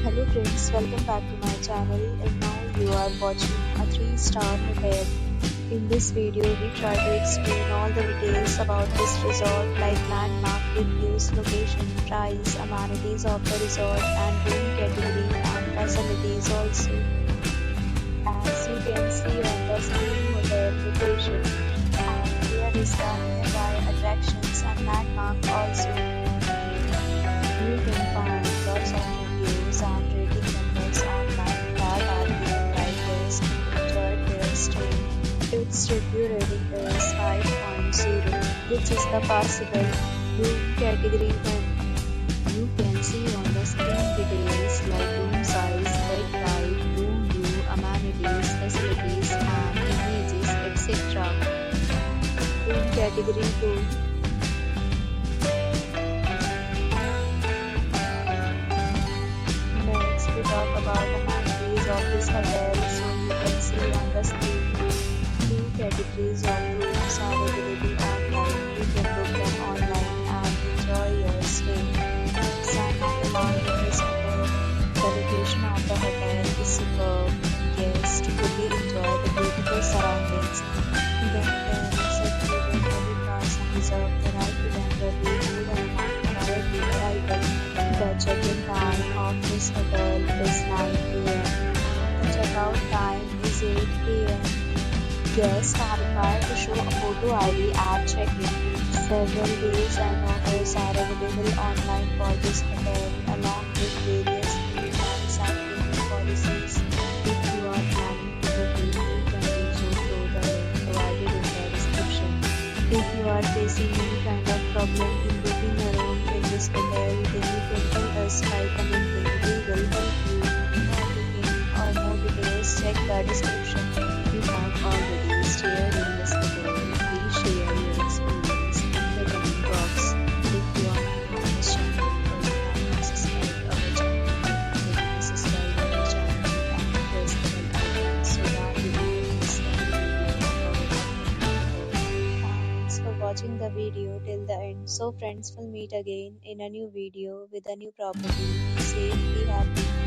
Hello friends, welcome back to my channel and now you are watching a 3-star hotel. In this video, we try to explain all the details about this resort like landmark, reviews, location, price, amenities of the resort and room category and facilities also. As you can see on the screen hotel location and here is the nearby attractions and landmark also. You can find lots of reviews and rating numbers online that are given by guests who enjoyed their stay. Its review rating is 5.0, which is the possible room category home. You can see on the screen details like room size, bed type, room view, amenities, facilities, and images, etc. Room category 2. Next, we talk about amenities of this hotel. So you can see on the screen, two categories of rooms are available online. You can book them online and enjoy your stay. Sign up in this hotel. The location of the hotel is superb. Guests fully enjoy the beautiful surroundings. Then there is a free delivery pass and reserve the right to temporarily hold an amount prior to arrival. The check-in time of this hotel is 9 p.m. The checkout time is 8 p.m. Guests are required to show a photo ID at check-in. Several days and offers are available online for this hotel along with various refunds and payment policies. If you are planning to book, you can do so through the link provided in the description. If you are facing any kind of problem in booking a room in this hotel, then you can tell us by commenting. We will help you. For booking or more details, check the description. You have already stayed in this hotel. Please share your experience in the comment box. If you are new on this channel or you have not subscribed our channel, then subscribe our channel and press the bell icon so that you will miss any video of our channel. Thanks for watching the video till the end. So friends, will meet again in a new video with a new property. Be safe, be happy.